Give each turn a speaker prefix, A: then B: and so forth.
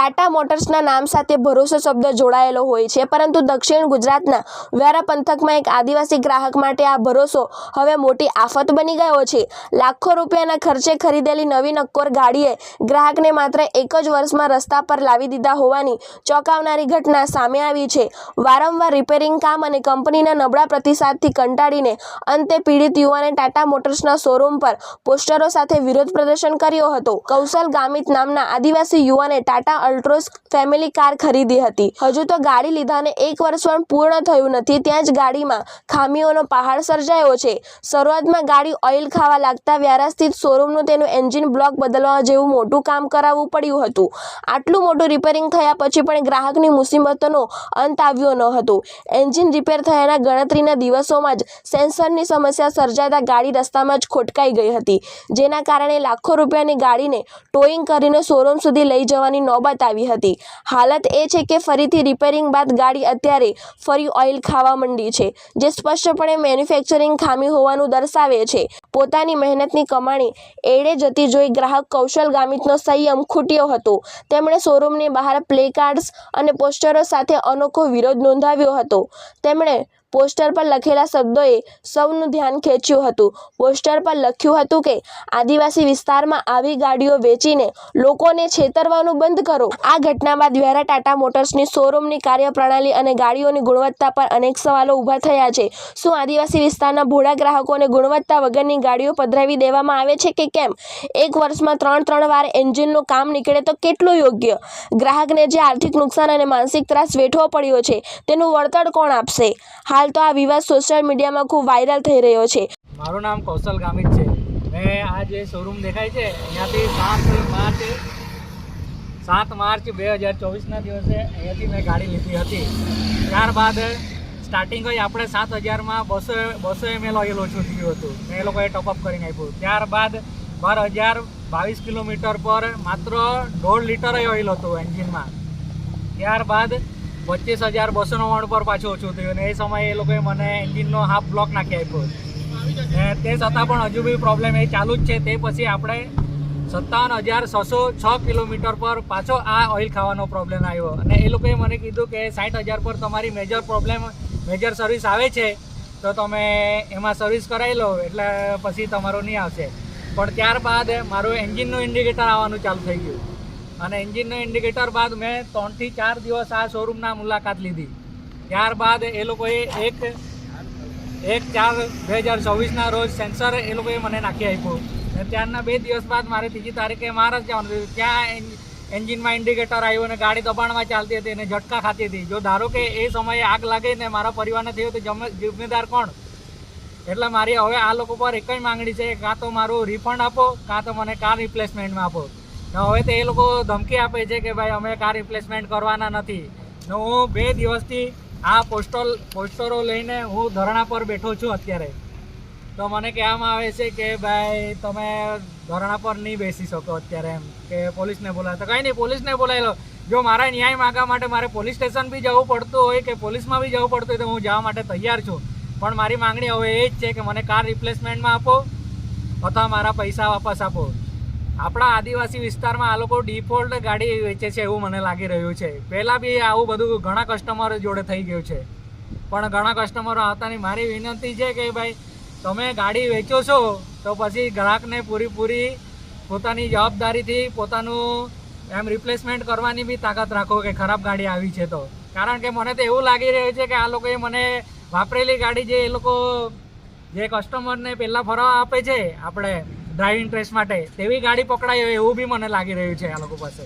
A: ટાટા મોટર્સના નામ સાથે ભરોસો શબ્દ જોડાયેલો હોય છે, પરંતુ દક્ષિણ ગુજરાતના વ્યારા પંથકમાં એક આદિવાસી ગ્રાહક માટે આ ભરોસો હવે મોટી આફત બની ગયો છે। લાખો રૂપિયાના ખર્ચે ખરીદેલી નવી નક્કોર ગાડીએ ગ્રાહકને માત્ર એક જ વર્ષમાં રસ્તા પર લાવી દીધા હોવાની ચોંકાવનારી ઘટના સામે આવી છે। વારંવાર રિપેરિંગ કામ અને કંપનીના નબળા પ્રતિસાદથી કંટાળીને અંતે પીડિત યુવાને ટાટા મોટર્સના શોરૂમ પર પોસ્ટરો સાથે વિરોધ પ્રદર્શન કર્યો હતો। કૌશલ ગામિત નામના આદિવાસી યુવાને ટાટા અલ્ટ્રોસ ફેમિલી કાર ખરીદી હતી। હજુ તો ગાડી લીધાને એક વર્ષ પણ પૂર્ણ થયું નથી, ત્યાં જ ગાડીમાં ખામીઓનો પહાડ સર્જાયો છે। શરૂઆતમાં ગાડી ઓઇલ ખાવા લાગતા વ્યારા સ્થિત શોરૂમનું તેનું એન્જિન બ્લોક બદલવા જેવું મોટું કામ કરાવવું પડ્યું હતું। આટલું મોટું રિપેરિંગ થયા પછી પણ ગ્રાહકની મુસીબતોનો અંત આવ્યો ન હતો। એન્જિન રિપેર થયાના ગણતરીના દિવસોમાં જ સેન્સરની સમસ્યા સર્જાતા ગાડી રસ્તામાં જ ખોટકાઈ ગઈ હતી, જેના કારણે લાખો રૂપિયાની ગાડીને ટોઈંગ કરીને શોરૂમ સુધી લઈ જવાની નોબત આવી હતી। હાલત એ છે કે ફરીથી રિપેરિંગ બાદ ગાડી અત્યારે ફરી ઓઇલ ખાવા માંડી છે, જે સ્પષ્ટપણે મેન્યુફેક્ચરિંગ ખામી હોવાનું દર્શાવે છે। પોતાની મહેનતની કમાણી એળે જતી જોઈ ગ્રાહક કૌશલ ગામિતનો સંયમ ખૂટ્યો હતો। તેમણે શોરૂમની બહાર પ્લેકાર્ડ્સ અને પોસ્ટરો સાથે અનોખો વિરોધ નોંધાવ્યો હતો। તેમણે પોસ્ટર પર લખેલા શબ્દોએ સૌનું ધ્યાન ખેંચ્યું હતું। પોસ્ટર પર લખ્યું હતું કે આદિવાસી વિસ્તારમાં આવી ગાડીઓ વેચીને લોકોને છેતરવાનું બંધ કરો। આ ઘટના બાદ વ્યારા ટાટા મોટર્સની શોરૂમની કાર્યપ્રણાલી અને ગાડીઓની ગુણવત્તા પર અનેક સવાલો ઊભા થયા છે। શું આદિવાસી વિસ્તારના ભોળા ગ્રાહકોને ગુણવત્તા વગરની ગાડીઓ પધરાવી દેવામાં આવે છે કે કેમ? એક વર્ષમાં ત્રણ વાર એન્જિનનું કામ નીકળે તો કેટલું યોગ્ય? ગ્રાહકને જે આર્થિક નુકસાન અને માનસિક ત્રાસ વેઠવો પડ્યો છે, તેનું વળતર કોણ આપશે? હાલ તો આ વિવાદ સોશિયલ મીડિયામાં ખૂબ વાયરલ થઈ રહ્યો છે।
B: મારું નામ કૌશલ ગામિત છે। મેં આ જે શોરૂમ દેખાય છે અહીંયાથી 7 માર્ચ 2024ના દિવસે અહીંયાથી મેં ગાડી લીધી હતી। ત્યારબાદ સ્ટાર્ટિંગ હોય આપણે 7000માં 200 ml ઓઇલ ઓછું થયું હતું, એ લોકોએ ટોપઅપ કરીને આપ્યું। ત્યારબાદ 12022 કિલોમીટર પર માત્ર 1.5 લીટર ઓઇલ હતું એન્જિનમાં। ત્યારબાદ 25299 પર પાછું ઓછું થયું અને એ સમયે એ લોકોએ મને એન્જિનનો હાફ બ્લોક નાખી આપ્યો ને તે છતાં પણ હજુ બી પ્રોબ્લેમ એ ચાલુ જ છે। તે પછી આપણે 57606 કિલોમીટર પર પાછો આ ઓઇલ ખાવાનો પ્રોબ્લેમ આવ્યો અને એ લોકોએ મને કીધું કે 60000 પર તમારી મેજર સર્વિસ આવે છે તો તમે એમાં સર્વિસ કરાવી લો, એટલે પછી તમારું નહીં આવશે। પણ ત્યારબાદ મારું એન્જિનનું ઇન્ડિકેટર આવવાનું ચાલુ થઈ ગયું અને એન્જિનનું ઇન્ડિકેટર બાદ મેં 3 થી 4 દિવસ આ શોરૂમના મુલાકાત લીધી। ત્યારબાદ એ લોકોએ 1/4/2024ના રોજ સેન્સર એ લોકોએ મને નાખી આપ્યું અને ત્યારના 2 દિવસ બાદ મારે 3જી તારીખે મહારાજ જવાનું હતું। ત્યાં એન્જિનમાં ઇન્ડિકેટર આવ્યું અને ગાડી દબાણમાં ચાલતી હતી અને ઝટકા ખાતી હતી। જો ધારો કે એ સમયે આગ લાગે ને મારા પરિવારને થયું તો જિમ્મેદાર કોણ? એટલે મારી હવે આ લોકો પર એક જ માંગણી છે, કાં તો મારું રિફંડ આપો કાં તો મને કાર રિપ્લેસમેન્ટમાં આપો। હવે તો એ લોકો ધમકી આપે છે કે ભાઈ અમે કાર રિપ્લેસમેન્ટ કરવાના નથી ને હું 2 દિવસથી આ પોસ્ટરો લઈને હું ધરણા પર બેઠો છું અત્યારે। તો મને કહેવામાં આવે છે કે ભાઈ તમે ધરણા પર નહીં બેસી શકો અત્યારે, એમ કે પોલીસને બોલાવે તો કંઈ નહીં, પોલીસને બોલાવી લો। જો મારા ન્યાય માગવા માટે મારે પોલીસ સ્ટેશન બી જવું પડતું હોય કે પોલીસમાં બી જવું પડતું હોય તો હું જવા માટે તૈયાર છું। પણ મારી માંગણી હવે એ જ છે કે મને કાર રિપ્લેસમેન્ટમાં આપો અથવા મારા પૈસા વાપસ આપો। આપણા આદિવાસી વિસ્તારમાં આ લોકો ડિફોલ્ટ ગાડી વેચે છે એવું મને લાગી રહ્યું છે। પહેલાં બી આવું બધું ઘણા કસ્ટમરો જોડે થઈ ગયું છે, પણ ઘણા કસ્ટમરો આવતા નહીં। મારી વિનંતી છે કે ભાઈ તમે ગાડી વેચો છો તો પછી ગ્રાહકને પૂરી પોતાની જવાબદારીથી પોતાનું એમ રિપ્લેસમેન્ટ કરવાની બી તાકાત રાખો કે ખરાબ ગાડી આવી છે તો। કારણ કે મને તો એવું લાગી રહ્યું છે કે આ લોકોએ મને વાપરેલી ગાડી જે એ લોકો જે કસ્ટમરને પહેલાં ફરવા આપે છે આપણે ડ્રાઇવિંગ ટેસ્ટ માટે, તેવી ગાડી પકડાય એવું બી મને લાગી રહ્યું છે આ લોકો પાસે।